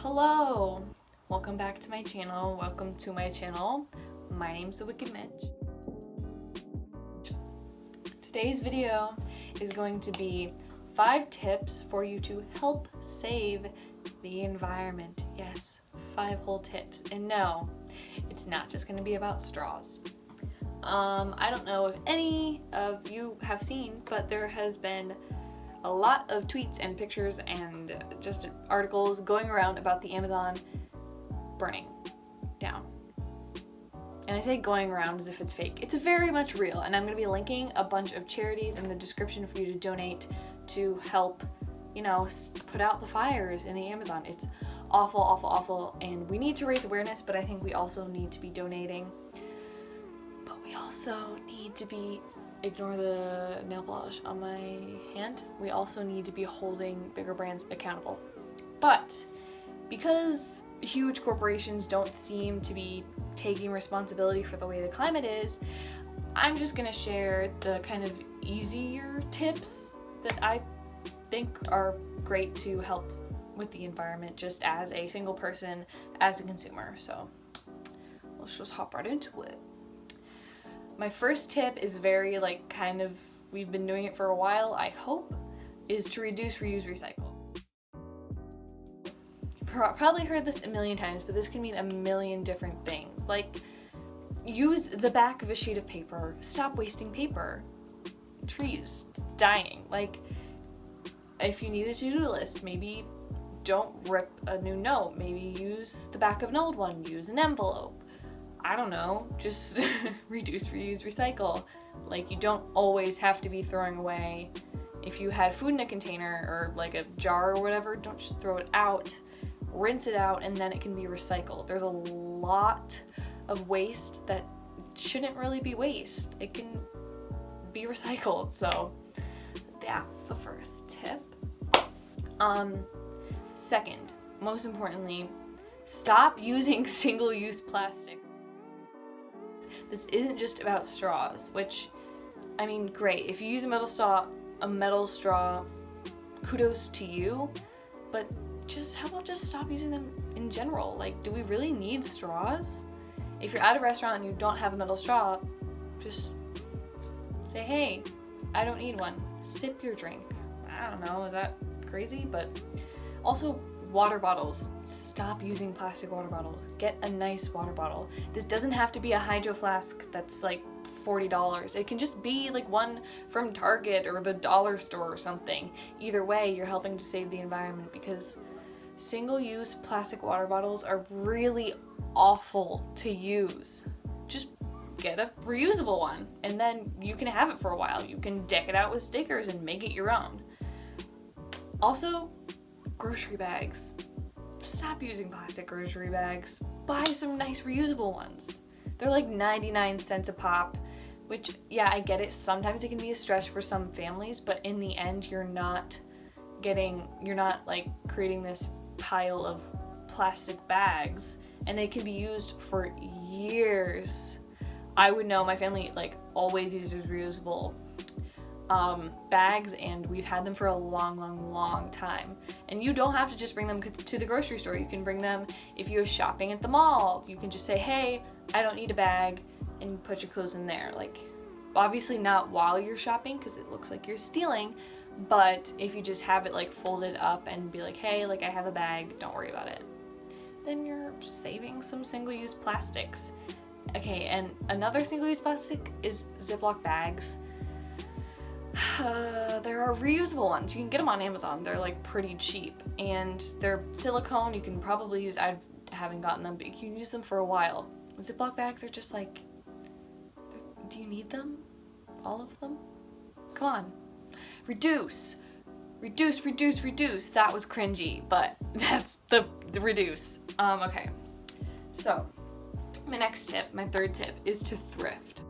Hello! Welcome back to my channel. Welcome to my channel. My name's The Wicked Mitch. Today's video is going to be 5 tips for you to help save the environment. Yes, 5 whole tips. And no, it's not just going to be about straws. I don't know if any of you have seen, but there has been a lot of tweets and pictures and just articles going around about the Amazon burning down. And I say going around as if it's fake. It's very much real, and I'm going to be linking a bunch of charities in the description for you to donate to help, put out the fires in the Amazon. It's awful, awful, awful, and we need to raise awareness, but I think we also need to be donating. But we also need to be, ignore the nail polish on my hand, we also need to be holding bigger brands accountable. But because huge corporations don't seem to be taking responsibility for the way the climate is, I'm just gonna share the kind of easier tips that I think are great to help with the environment just as a single person, as a consumer. So let's just hop right into it. My first tip is very we've been doing it for a while, I hope, is to reduce, reuse, recycle. You've probably heard this a million times, but this can mean a million different things. Like, use the back of a sheet of paper. Stop wasting paper. Trees dying. Like, if you need a to-do list, maybe don't rip a new note. Maybe use the back of an old one. Use an envelope. I don't know, just reduce, reuse, recycle. Like, you don't always have to be throwing away. If you had food in a container or like a jar or whatever, don't just throw it out. Rinse it out and then it can be recycled. There's a lot of waste that shouldn't really be waste. It can be recycled, so that's the first tip. Second, most importantly, stop using single-use plastic. This isn't just about straws, which, I mean, great. If you use a metal straw, kudos to you, but how about just stop using them in general? Like, do we really need straws? If you're at a restaurant and you don't have a metal straw, just say, hey, I don't need one. Sip your drink. I don't know, is that crazy? But also, water bottles. Stop using plastic water bottles. Get a nice water bottle. This doesn't have to be a hydro flask that's like $40. It can just be like one from Target or the dollar store or something. Either way, you're helping to save the environment, because single-use plastic water bottles are really awful to use. Just get a reusable one and then you can have it for a while. You can deck it out with stickers and make it your own. Also, grocery bags. Stop using plastic grocery bags. Buy some nice reusable ones. They're like 99 cents a pop, which, yeah, I get it. Sometimes it can be a stretch for some families, but in the end, you're not like creating this pile of plastic bags, and they can be used for years. I would know, my family always uses reusable bags, and we've had them for a long time. And you don't have to just bring them to the grocery store. You can bring them if you're shopping at the mall. You can just say, hey, I don't need a bag, and you put your clothes in there. Like, obviously not while you're shopping, because it looks like you're stealing, but if you just have it folded up and be like, hey, I have a bag, don't worry about it, then you're saving some single-use plastics. Okay, and another single-use plastic is Ziploc bags. There are reusable ones. You can get them on Amazon. They're pretty cheap, and they're silicone. You can probably use, I haven't gotten them, but you can use them for a while. Ziploc bags are just do you need them? All of them? Come on. Reduce. Reduce, reduce, reduce. That was cringy, but that's the reduce. Okay. So, my next tip, my third tip, is to thrift.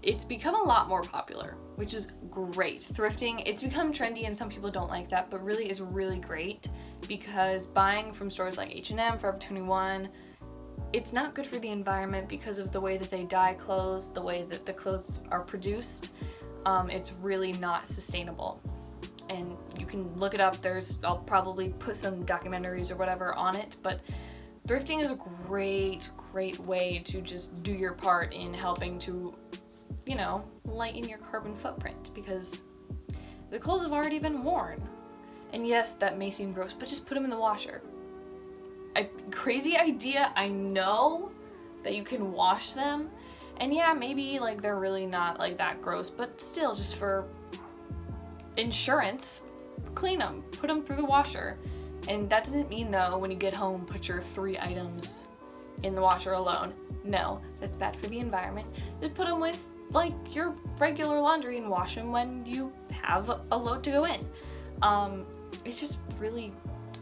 It's become a lot more popular, which is great. Thrifting, it's become trendy and some people don't like that, but really is really great, because buying from stores like H&M, Forever 21, it's not good for the environment because of the way that they dye clothes, the way that the clothes are produced. It's really not sustainable. And you can look it up. I'll probably put some documentaries or whatever on it, but thrifting is a great way to just do your part in helping to, you know, lighten your carbon footprint, because the clothes have already been worn. And yes, that may seem gross, but just put them in the washer. Crazy idea, I know, that you can wash them. And yeah, maybe like they're really not like that gross, but still, just for insurance, clean them, put them through the washer. And that doesn't mean though, when you get home, put your 3 items in the washer alone. No, that's bad for the environment. Just put them with like your regular laundry and wash them when you have a load to go in. It's just really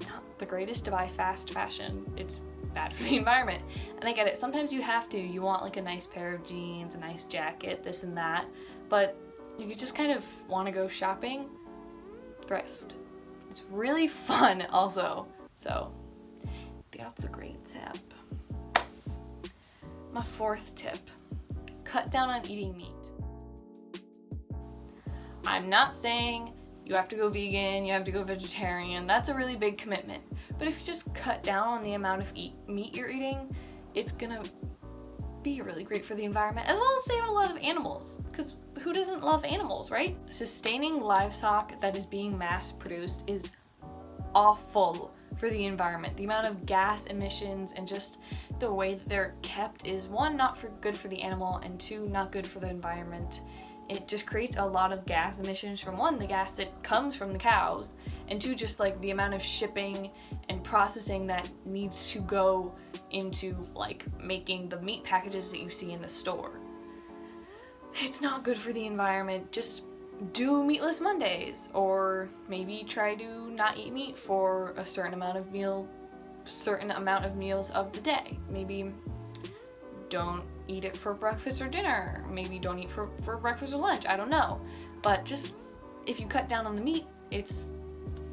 not the greatest to buy fast fashion. It's bad for the environment. And I get it, sometimes you have to. You want like a nice pair of jeans, a nice jacket, this and that. But if you just kind of want to go shopping, thrift. It's really fun also. So that's a great tip. My 4th tip, cut down on eating meat. I'm not saying you have to go vegan, you have to go vegetarian. That's a really big commitment. But if you just cut down on the amount of meat you're eating, it's gonna be really great for the environment, as well as save a lot of animals, because who doesn't love animals, right? Sustaining livestock that is being mass produced is awful for the environment. The amount of gas emissions and just the way that they're kept is, 1, not good for the animal, and 2, not good for the environment. It just creates a lot of gas emissions from, 1, the gas that comes from the cows, and 2, just like the amount of shipping and processing that needs to go into like making the meat packages that you see in the store. It's not good for the environment. Just do meatless Mondays, or maybe try to not eat meat for a certain amount of meals of the day. Maybe don't eat it for breakfast or dinner. Maybe don't eat for breakfast or lunch. I don't know. But just, if you cut down on the meat, it's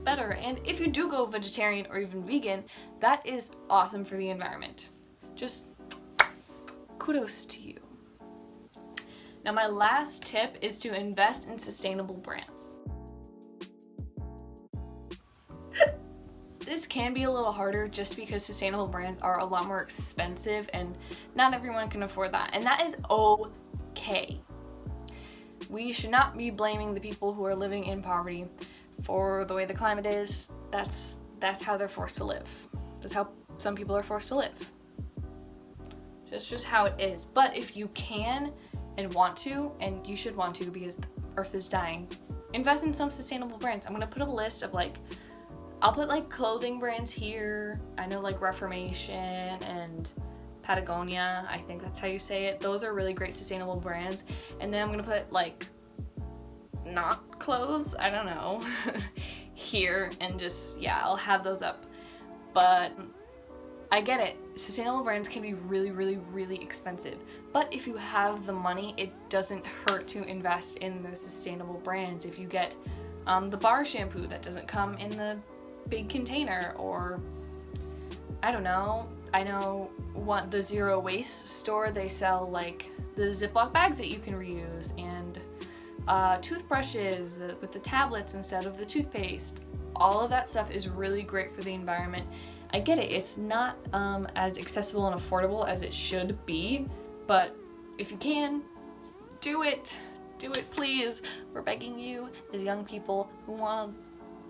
better. And if you do go vegetarian or even vegan, that is awesome for the environment. Just kudos to you. Now my last tip is to invest in sustainable brands. This can be a little harder just because sustainable brands are a lot more expensive and not everyone can afford that. And that is okay. We should not be blaming the people who are living in poverty for the way the climate is. That's how they're forced to live. That's how some people are forced to live. That's just how it is. But if you can and want to, and you should want to because the earth is dying, invest in some sustainable brands. I'm gonna put a list of I'll put clothing brands here. I know Reformation and Patagonia, I think that's how you say it. Those are really great sustainable brands. And then I'm gonna put not clothes, I don't know, here, and just, yeah, I'll have those up. But I get it, sustainable brands can be really, really, really expensive. But if you have the money, it doesn't hurt to invest in those sustainable brands. If you get the bar shampoo that doesn't come in the big container, or I don't know, I know the Zero Waste store, they sell the Ziploc bags that you can reuse, and toothbrushes with the tablets instead of the toothpaste. All of that stuff is really great for the environment. I get it, it's not as accessible and affordable as it should be, but if you can, do it. Do it, please. We're begging you as young people who want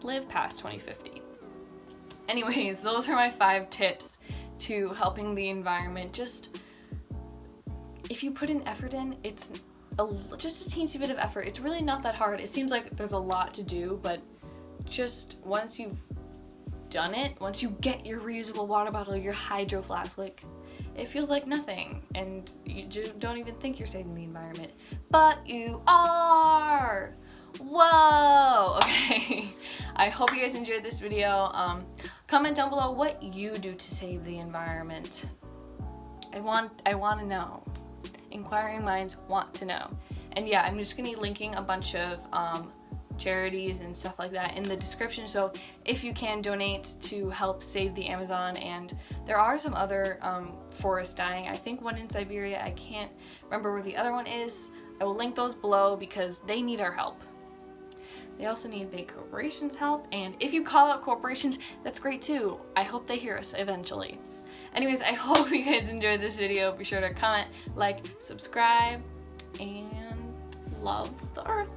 to live past 2050. Anyways, those are my 5 tips to helping the environment. Just, if you put an effort in, it's just a teensy bit of effort. It's really not that hard. It seems like there's a lot to do, but just once you've done it, once you get your reusable water bottle, your hydro flask, it feels like nothing, and you don't even think you're saving the environment, but you are. Whoa. Okay. I hope you guys enjoyed this video. Comment down below what you do to save the environment. I want to know. Inquiring minds want to know. And yeah, I'm just gonna be linking a bunch of charities and stuff like that in the description, so if you can donate to help save the Amazon. And there are some other forests dying. I think one in Siberia, I can't remember where the other one is. I will link those below because they need our help. They also need big corporations' help, and if you call out corporations, that's great too. I hope they hear us eventually. Anyways, I hope you guys enjoyed this video. Be sure to comment, like, subscribe, and love the earth.